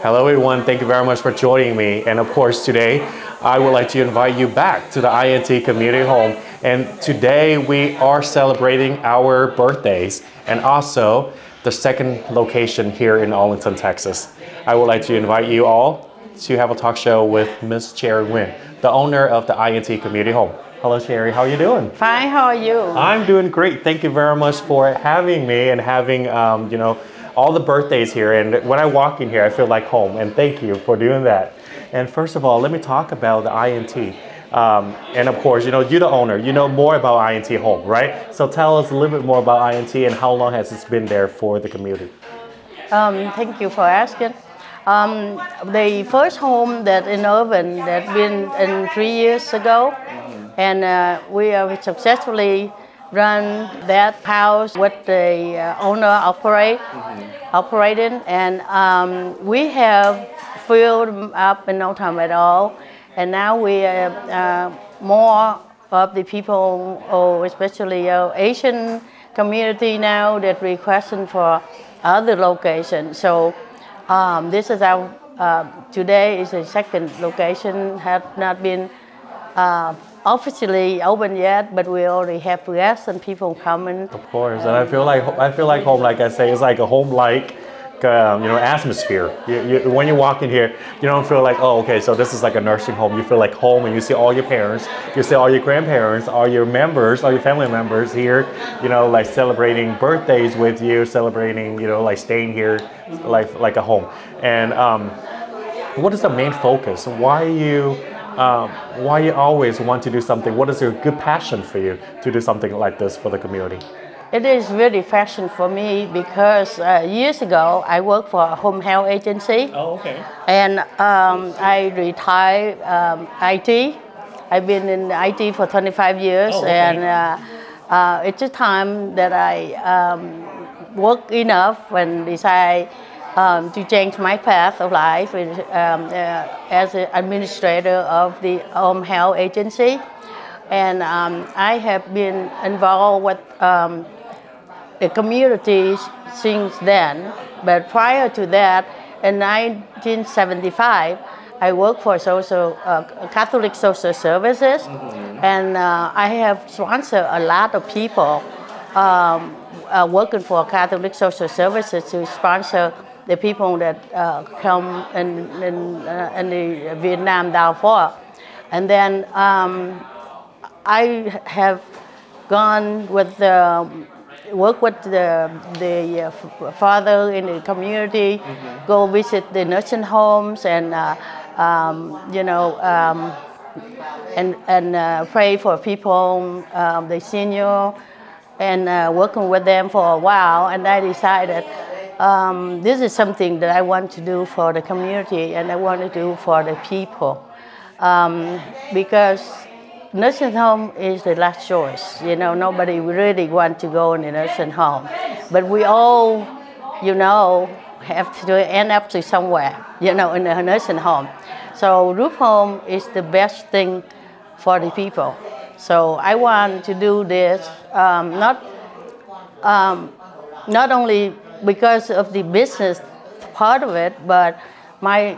Hello everyone, thank you very much for joining me. And of course today, I would like to invite you back to the INT Community Home. And today we are celebrating our birthdays and also the second location here in Arlington, Texas. I would like to invite you all to have a talk show with Miss Cherry Nguyen, the owner of the INT Community Home. Hello Cherry, how are you doing? Fine, how are you? I'm doing great. Thank you very much for having me and having, all the birthdays here. And when I walk in here, I feel like home. And thank you for doing that. And first of all, let me talk about the INT. And of course, you're the owner. You know more about INT Home, right? So tell us a little bit more about INT and how long has it been there for the community? Thank you for asking. The first home that in Irvine that been in 3 years ago, and we have successfully run that house with the owner operating, and we have filled up in no time at all. And now we have more of the people, especially Asian community now, that requesting for other locations. So this is our today is the second location, have not been officially open yet, but we already have guests and people coming. Of course, and I feel like home. Like I say, it's like a home-like, atmosphere. When you walk in here, you don't feel like, oh, okay, so this is like a nursing home. You feel like home, and you see all your parents, you see all your grandparents, all your members, all your family members here. Like celebrating birthdays with you, celebrating, like staying here, like a home. And what is the main focus? Why you always want to do something? What is a good passion for you to do something like this for the community? It is really passion for me because years ago I worked for a home health agency. Oh, okay. And I retired IT. I've been in IT for 25 years. Oh, okay. And it's a time that I work enough and decide to change my path of life as an administrator of the home health agency. And I have been involved with the community since then. But prior to that, in 1975, I worked for Catholic Social Services. And I have sponsored a lot of people working for Catholic Social Services to sponsor the people that come in the Vietnam downfall. And then I have gone with work with the father in the community, go visit the nursing homes, and pray for people, the senior, and working with them for a while. And I decided this is something that I want to do for the community and I want to do for the people, because nursing home is the last choice. Nobody really wants to go in a nursing home, but we all, have to end up to somewhere, in a nursing home. So group home is the best thing for the people. So I want to do this not only because of the business part of it, but my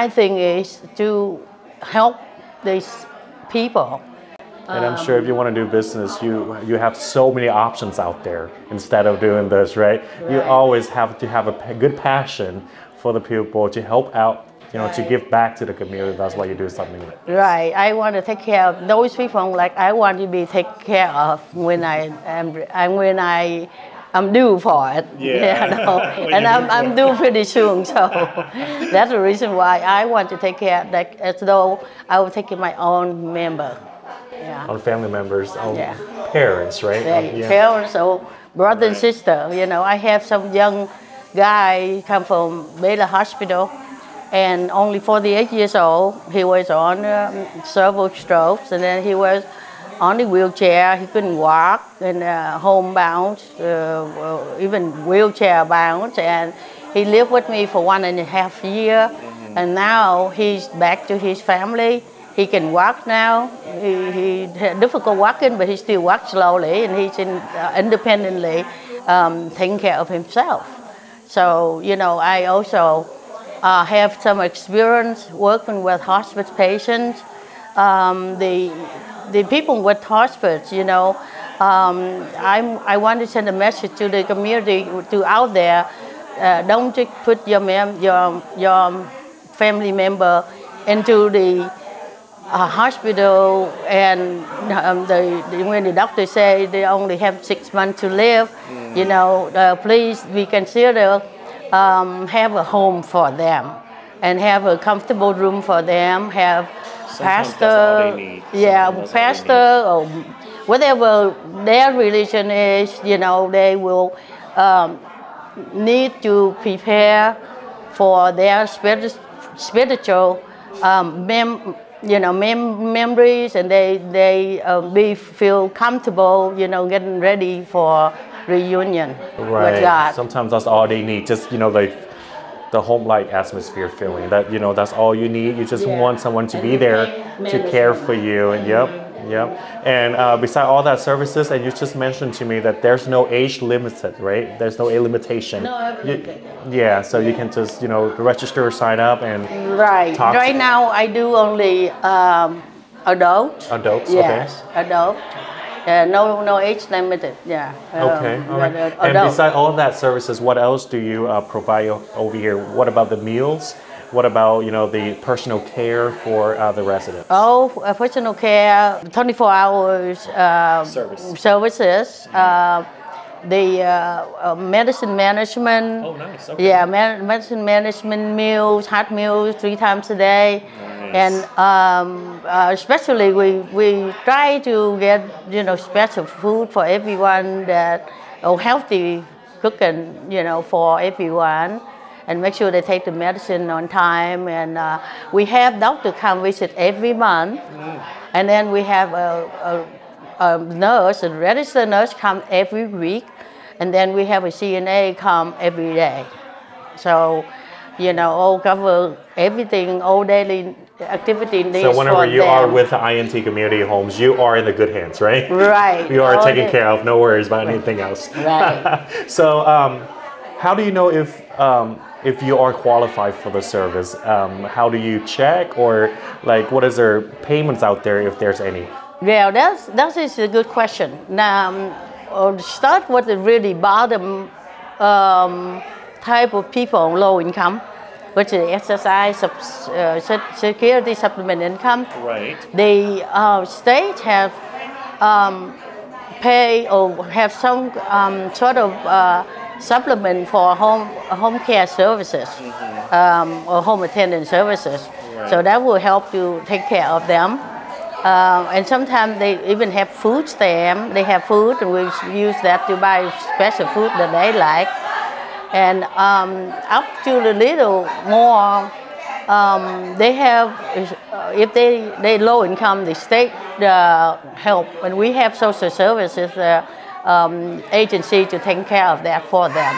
thing is to help these people. And I'm sure if you want to do business, you have so many options out there instead of doing this, right? You always have to have a good passion for the people to help out, to give back to the community. That's why you do something like this. Right. I want to take care of those people. Like I want to be taken care of when I'm due for it. Yeah. And I'm due pretty soon. So that's the reason why I want to take care of that, as though I will take care of my own member. Yeah. On family members, on parents, right? Parents or brother and sister. I have some young guy come from Baylor Hospital, and only 48 years old. He was on several strokes, and then he was on the wheelchair. He couldn't walk, and homebound, even wheelchair bound. And he lived with me for 1.5 years, and now he's back to his family. He can walk now. He had difficult walking, but he still walks slowly, and he's independently taking care of himself. So, I also have some experience working with hospice patients. The people with hospice, you know, I want to send a message to the community to out there. Don't just put your family member into the hospital, and when the doctor say they only have 6 months to live, you know, please be consider have a home for them, and have a comfortable room for them. Have pastor, yeah, pastor or whatever their religion is. You know, they will need to prepare for their spiritual memories, and they feel comfortable, you know, getting ready for reunion with God. Sometimes that's all they need, just, you know, like the home-like atmosphere feeling. That, you know, that's all you need. You just want someone to be there to care for you. And and beside all that services, and you just mentioned to me that there's no age limited, right? There's no age limitation. No, yeah, so you can just, you know, register, sign up, and talk. Right now I do only adults. Adults, yes, okay. Adult. No age limited. Yeah. Okay. All right. And beside all of that services, what else do you provide over here? What about the meals? What about, you know, the personal care for the residents? Oh, personal care, 24 hours services. The medicine management. Oh, nice. Okay. Yeah, medicine management meals, hot meals 3 times a day. Nice. And especially we try to get, you know, special food for everyone, that healthy cooking, you know, for everyone. And make sure they take the medicine on time. And we have doctor come visit every month. And then we have a nurse, a registered nurse come every week. And then we have a CNA come every day. So, you know, all cover everything, all daily activity needs. So whenever you are with the INT Community Homes, you are in the good hands, right? Right. You are taken care of, no worries about anything else. Right. So how do you know if you are qualified for the service? How do you check, or like what is there payments out there if there's any? Yeah, that is a good question. Now, start with the really bottom type of people, low income, which is exercise security supplement income. Right. The state have pay or have some sort of supplement for home care services, or home attendant services. Right. So that will help you take care of them. And sometimes they even have food stamp. They have food, and we use that to buy special food that they like. And up to a little more, they have, if they low income, the state help. And we have social services agency to take care of that for them.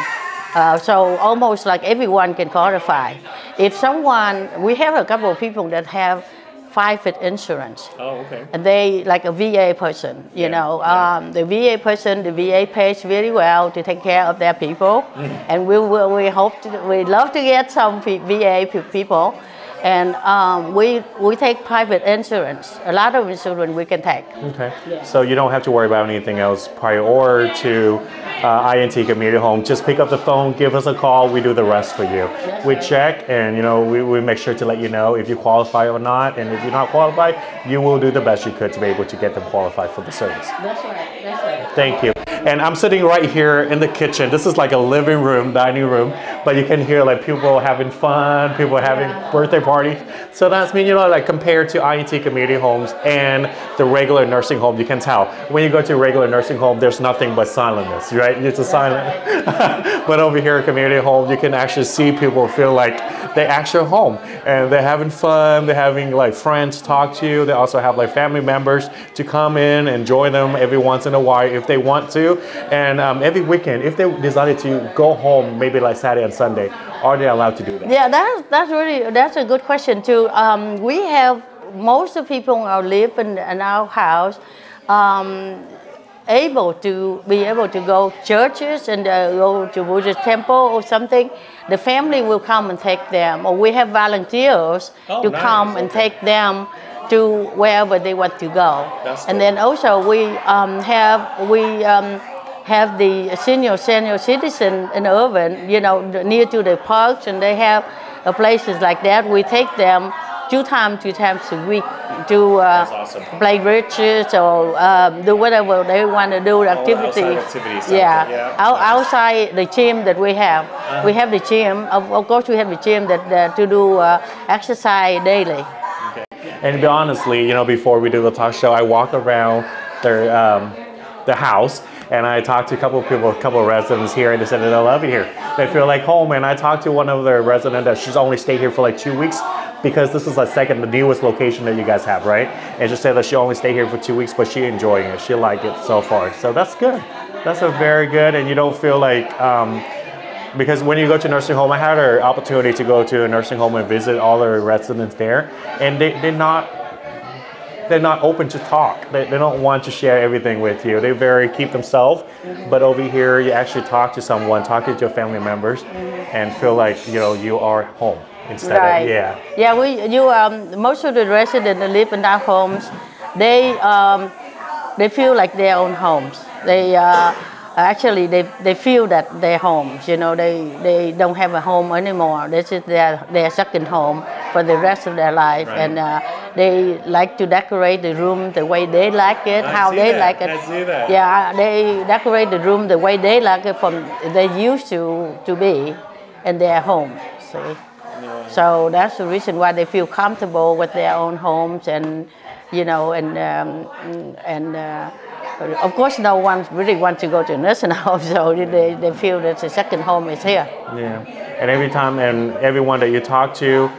So almost like everyone can qualify. If someone, we have a couple of people that have private insurance. Oh, okay. And they, like a VA person, you know, the VA person, the VA pays very well to take care of their people. And we love to get some VA people. And we take private insurance. A lot of insurance we can take. Okay. Yeah. So you don't have to worry about anything else prior to INT Community Home. Just pick up the phone, give us a call. We do the rest for you. That's we check, and, you know, we make sure to let you know if you qualify or not. And if you're not qualified, you will do the best you could to be able to get them qualified for the service. That's right. That's right. Thank you. And I'm sitting right here in the kitchen. This is like a living room, dining room, but you can hear like people having fun, people having birthday parties. So that's mean, you know, like compared to INT Community Homes and the regular nursing home, you can tell when you go to a regular nursing home, there's nothing but silentness, right? It's a silent. But over here at Community Home, you can actually see people feel like they're actually home, and they're having fun. They're having like friends talk to you. They also have like family members to come in and join them every once in a while if they want to. And every weekend, if they decided to go home, maybe like Saturday and Sunday, are they allowed to do that? Yeah, that's a good question too. We have most of the people who live in our house. able to go churches and go to Buddhist temple or something, the family will come and take them, or we have volunteers to come and take them to wherever they want to go. And then also we have the senior citizen in urban, near to the parks, and they have places like that. We take them 2 times a week to play bridges or do whatever they want to do, activities. Outside the gym that we have. We have the gym, of course we have the gym that to do exercise daily. Okay. And to be honestly, before we do the talk show, I walk around the house and I talked to a couple of residents here, and they said that they love it here. They feel like home. And I talked to one of their residents that she's only stayed here for like 2 weeks, because this is the newest location that you guys have, right? And she said that she only stayed here for 2 weeks, but she's enjoying it. She liked it so far. So that's good. That's a very good, and you don't feel like, because when you go to a nursing home, I had an opportunity to go to a nursing home and visit all the residents there, and they're not open to talk. They don't want to share everything with you. They keep themselves. But over here, you actually talk to someone, talk to your family members, and feel like you are home instead of most of the residents that live in our homes, they feel like their own homes. They actually they feel that they're homes. They don't have a home anymore. This is their second home for the rest of their life, and they like to decorate the room the way they like it, how they like it. I see that. Yeah, they decorate the room the way they like it, from they used to be in their home. See, so that's the reason why they feel comfortable with their own homes, and of course, no one really wants to go to a nursing home, so they feel that the second home is here. Yeah, and every time, and everyone that you talk to,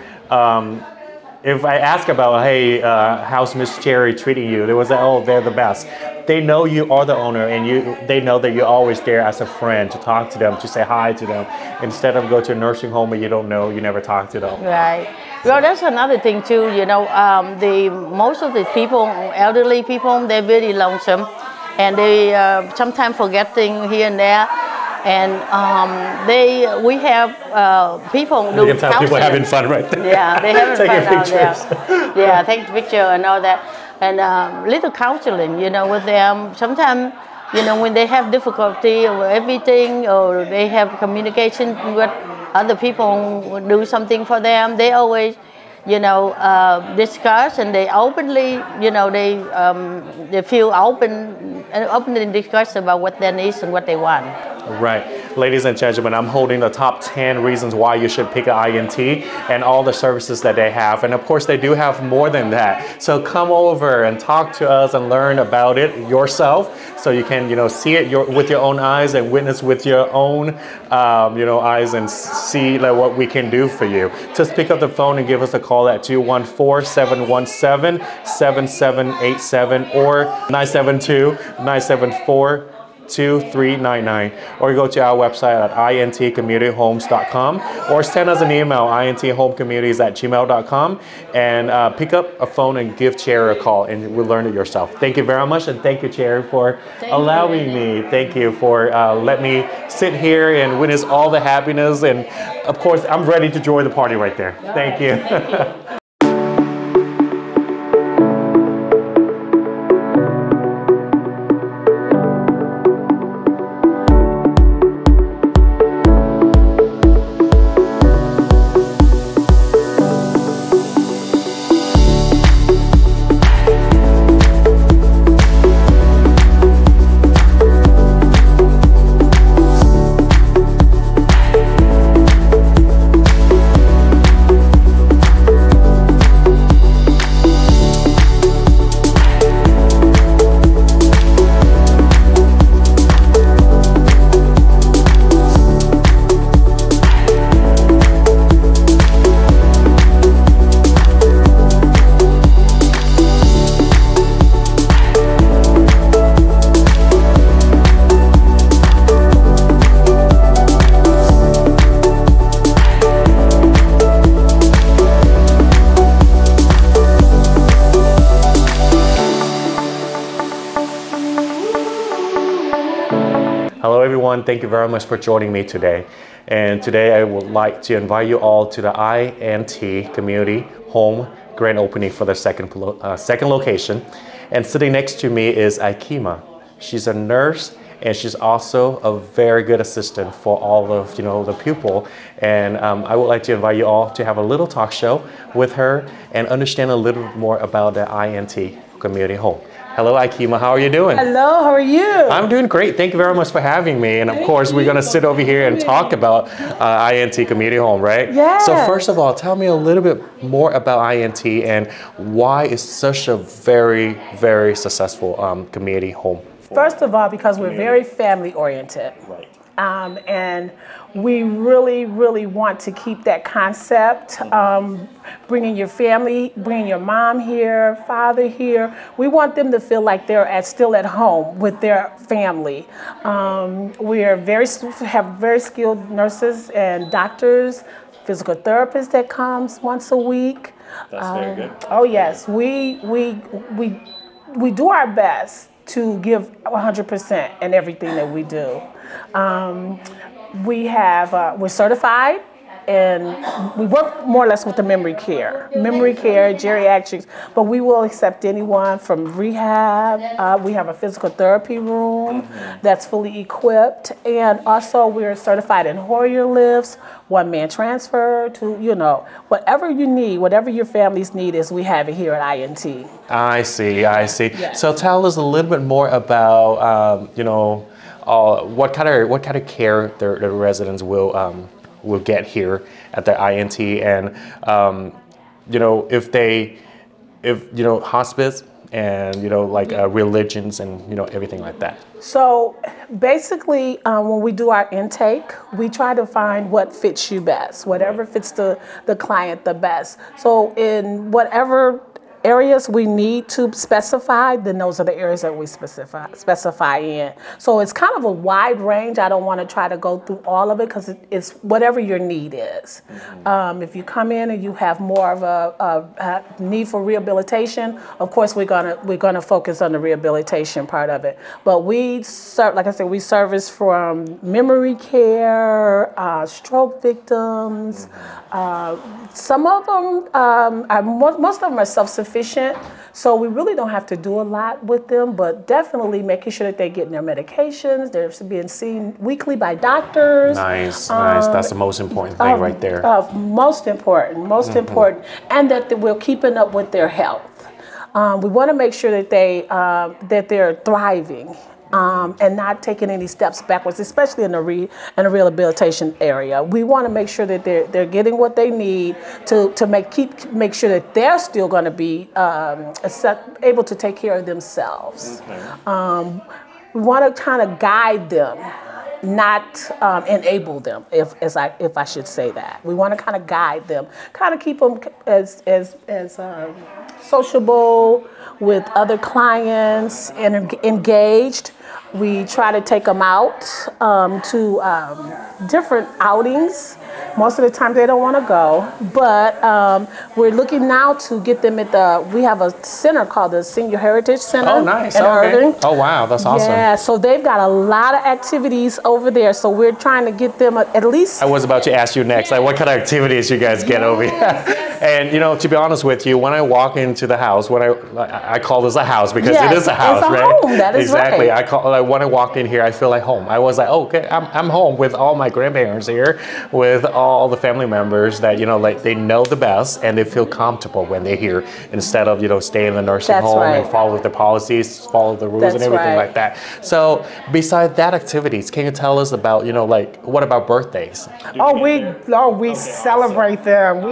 if I ask about, hey, how's Miss Cherry treating you? They will say, oh, they're the best. They know you are the owner, and they know that you're always there as a friend to talk to them, to say hi to them. Instead of go to a nursing home and you don't know, you never talk to them. Right. Well, that's another thing too. Most of the people, elderly people, they're very lonesome, and they sometimes forget things here and there. And we have people do you can tell people having fun right there. Yeah, they having fun out pictures. there. Yeah, take picture and all that. And little counseling, with them. Sometimes, when they have difficulty or everything, or they have communication with other people do something for them, they always, discuss, and they openly, they feel openly discuss about what their needs and what they want. Right. Ladies and gentlemen, I'm holding the top 10 reasons why you should pick an INT and all the services that they have. And of course, they do have more than that. So come over and talk to us and learn about it yourself, so you can, see it with your own eyes and witness with your own, eyes, and see what we can do for you. Just pick up the phone and give us a call at 214-717-7787 or 972-974 2399, or go to our website at intcommunityhomes.com, or send us an email, inthomecommunities@gmail.com, and pick up a phone and give Cherry a call, and we'll learn it yourself. Thank you very much, and thank you, Cherry, for allowing me. Thank you for letting me sit here and witness all the happiness, and of course, I'm ready to join the party right there. Thank you. Hello everyone, thank you very much for joining me today. And today I would like to invite you all to the INT Community Home grand opening for the second location. And sitting next to me is Aikima. She's a nurse and she's also a very good assistant for all of the pupil. And I would like to invite you all to have a little talk show with her and understand a little more about the INT Community Home. Hello, Aikima. How are you doing? Hello, how are you? I'm doing great. Thank you very much for having me. And of course, we're going to sit over here and talk about INT Community Home, right? Yeah. So first of all, tell me a little bit more about INT and why it's such a very, very successful community home. First of all, because we're very family oriented. Right. And we really, really want to keep that concept, bringing your family, bringing your mom here, father here. We want them to feel like they're still at home with their family. We are have very skilled nurses and doctors, physical therapists that comes once a week. That's very good. Oh yes, we do our best to give 100% in everything that we do. We're certified and we work more or less with the memory care, geriatrics, but we will accept anyone from rehab. We have a physical therapy room that's fully equipped, and also we're certified in Hoyer lifts, one-man transfer to, whatever you need, whatever your families need is, we have it here at INT. I see. Yes. So tell us a little bit more about, what kind of care the residents will get here at the INT, and if hospice and religions and everything like that. So basically, when we do our intake, we try to find what fits you best, whatever fits the client the best. So in whatever areas we need to specify, then those are the areas that we specify in. So it's kind of a wide range. I don't want to try to go through all of it because it's whatever your need is. If you come in and you have more of a need for rehabilitation, of course we're gonna focus on the rehabilitation part of it. But like I said, we service from memory care, stroke victims. Some of them most of them are self-sufficient. So we really don't have to do a lot with them, but definitely making sure that they're getting their medications, they're being seen weekly by doctors. Nice. That's the most important thing right there. Most important, and that we're keeping up with their health. We want to make sure that they're thriving. And not taking any steps backwards, especially in the rehabilitation area. We want to make sure that they're getting what they need to make sure that they're still going to be able to take care of themselves. Okay. We want to kind of guide them, not enable them, if I should say that. We want to kind of guide them, kind of keep them as sociable with other clients and engaged. We try to take them out to different outings. Most of the time they don't want to go, but we're looking now to get them we have a center called the Senior Heritage Center. Oh, nice. In Irving. Oh, wow. That's awesome. Yeah, so they've got a lot of activities over there. So we're trying to get them at least. I was about to ask you next, like what kind of activities you guys get over here? And to be honest with you, when I walk into the house, I call this a house because it is a house, it's a right? Home. That is exactly. right. When I walked in here, I feel like home. I was like, okay, I'm home with all my grandparents here, with all the family members that they know the best and they feel comfortable when they're here, instead of stay in the nursing home and follow the policies, follow the rules and everything like that. So besides that activities, can you tell us about what about birthdays? We celebrate them.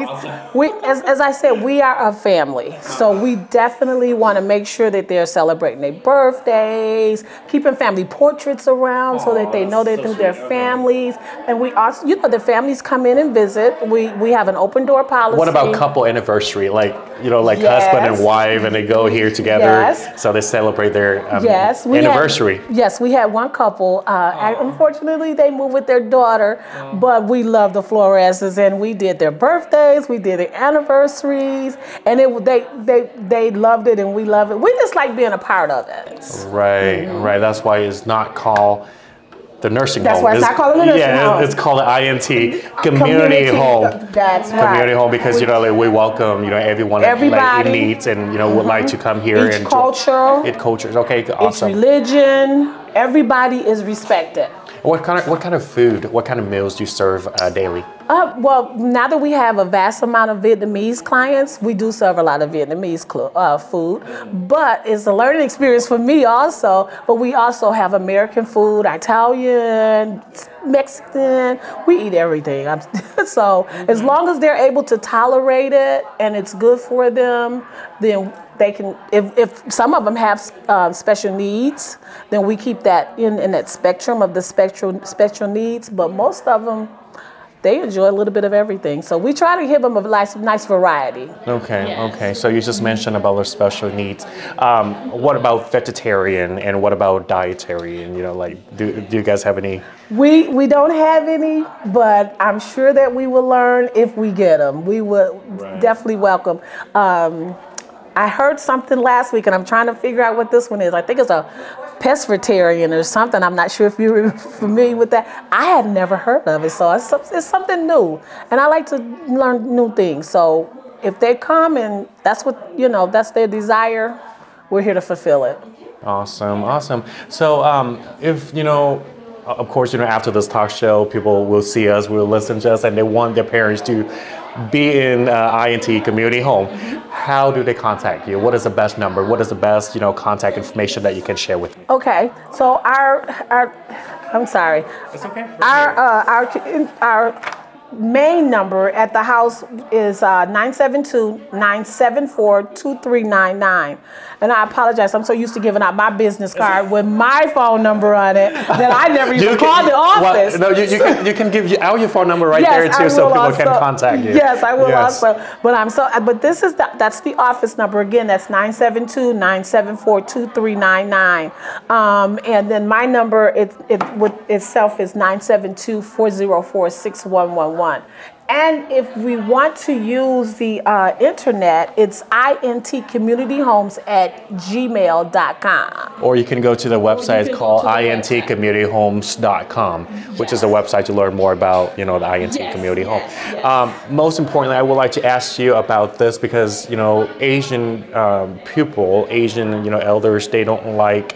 As I said, we are a family, so we definitely want to make sure that they're celebrating their birthdays, keeping family portraits around so that they know that they're their families. And we also, the families come in and visit. We have an open door policy. What about couple anniversary, like Yes. husband and wife, and they go here together, so they celebrate their anniversary? We had one couple. Unfortunately, they moved with their daughter, but we love the Floreses, and we did their birthdays, we did their anniversaries, and they loved it, and we love it. We just like being a part of it. Right. That's why it's not called The nursing That's home. why it's not called a nursing home. It's called an INT Community Home. That's right. Community home, because you know, like, we welcome, you know, everyone that like, in needs and, you know, would like to come here. Each and culture. It cultures. Okay, awesome. Each religion. Everybody is respected. What kind of food? What kind of meals do you serve daily? Well, now that we have a vast amount of Vietnamese clients, we do serve a lot of Vietnamese food. But it's a learning experience for me also. But we also have American food, Italian, Mexican. We eat everything. So as long as they're able to tolerate it and it's good for them, then they can. If some of them have special needs, then we keep that in that spectrum of the special needs. But most of them, they enjoy a little bit of everything. So we try to give them a nice variety. Okay, Yes. okay. So you just mentioned about their special needs. What about vegetarian and what about dietarian? You know, like, do you guys have any? We don't have any, but I'm sure that we will learn if we get them. We would definitely welcome. I heard something last week, and I'm trying to figure out what this one is. I think it's a pescatarian or something. I'm not sure if you're familiar with that. I had never heard of it, so it's something new, and I like to learn new things. So if they come and that's what, you know, that's their desire, we're here to fulfill it. Awesome, awesome. So if, you know, of course, you know, after this talk show, people will see us, will listen to us, and they want their parents to be in INT Community Home. How do they contact you? What is the best number? What is the best, you know, contact information that you can share with me? Okay, so I'm sorry. It's okay. Our main number at the house is 972-974-2399. And I apologize, I'm so used to giving out my business card with my phone number on it that I never even called the office. Well, no, you can give out your phone number right there too, so people can contact you. Yes, I will also. But this is that's the office number again. That's 972-974-2399. And then my number itself is 972-404-6111. And if we want to use the internet, it's intcommunityhomes@gmail.com. Or you can go to the website called intcommunityhomes.com, which is a website to learn more about, you know, the INT Community Home. Most importantly, I would like to ask you about this because, you know, Asian people, Asian, you know, elders, they don't like,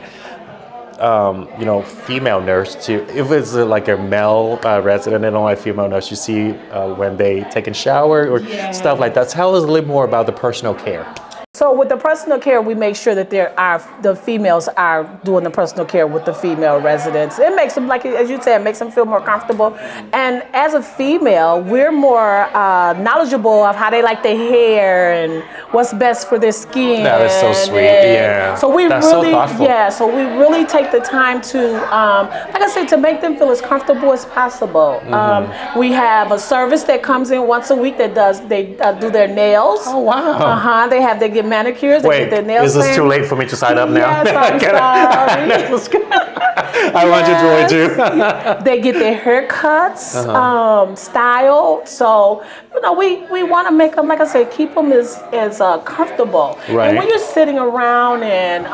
you know, female nurse to, if it's like a male resident, they don't like female nurse. You see when they take a shower or stuff like that. Tell us a little more about the personal care. So with the personal care, we make sure that the females are doing the personal care with the female residents. It makes them, like as you said, it makes them feel more comfortable. And as a female, we're more knowledgeable of how they like their hair and what's best for their skin. That is so sweet. Yeah. So we That's really, so thoughtful. so we really take the time to, like I said, to make them feel as comfortable as possible. We have a service that comes in once a week that do their nails. Oh wow. They get manicures. They get their nails. Is this too late for me to sign up now? Yes, I'm sorry. I want you to too. They get their haircuts, styled. So, you know, we want to make them, like I said, keep them as comfortable. Right. And when you're sitting around and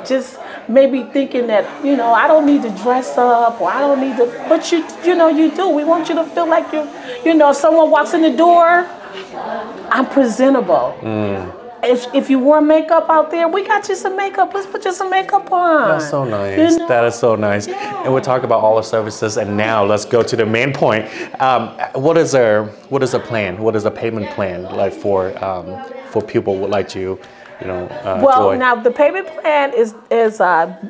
just maybe thinking that, you know, I don't need to dress up or I don't need to, but you know, you do. We want you to feel like you know, if someone walks in the door, I'm presentable. If you wore makeup out there, we got you some makeup. Let's put you some makeup on. That's so nice. You know? That is so nice. Yeah. And we'll talk about all the services. And now let's go to the main point. What is a plan? What is a payment plan like for people who would like to, you know, join? Now the payment plan is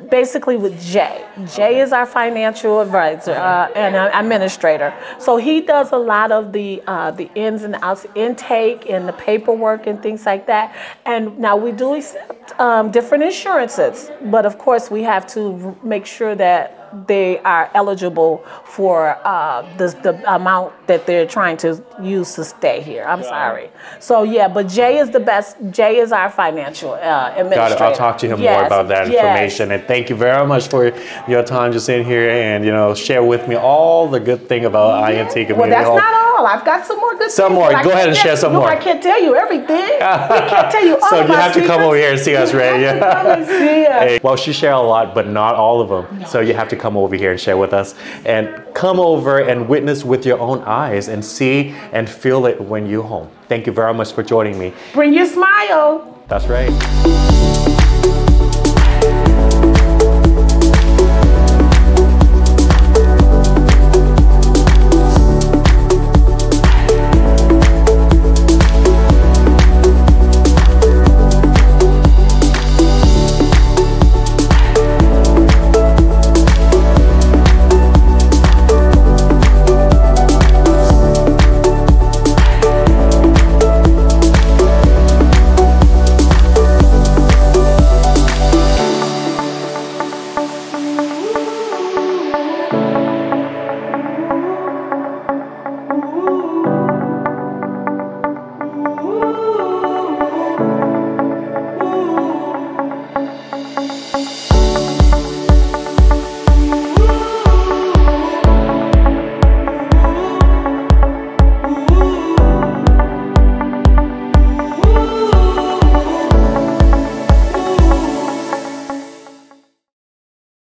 basically with Jay. Jay is our financial advisor and administrator. So he does a lot of the ins and outs, intake and the paperwork and things like that. And now we do accept different insurances, but of course we have to make sure that they are eligible for the amount that they're trying to use to stay here. I'm sorry. So yeah, but Jay is the best. Jay is our financial administrator. Got it. I'll talk to him more about that information. And thank you very much for your time just in here and, you know, share with me all the good thing about INT Community Home. Well, that's not all. all. I've got some more good Some things, more. but Go ahead and share some no, more. I can't tell you everything. We can't tell you all So of you our have to come secrets. over here and see us, right? You have to come and see us. Hey, well, she shared a lot, but not all of them. So you have to come over here and share with us. And come over and witness with your own eyes and see and feel it when you're home. Thank you very much for joining me. Bring your smile. That's right.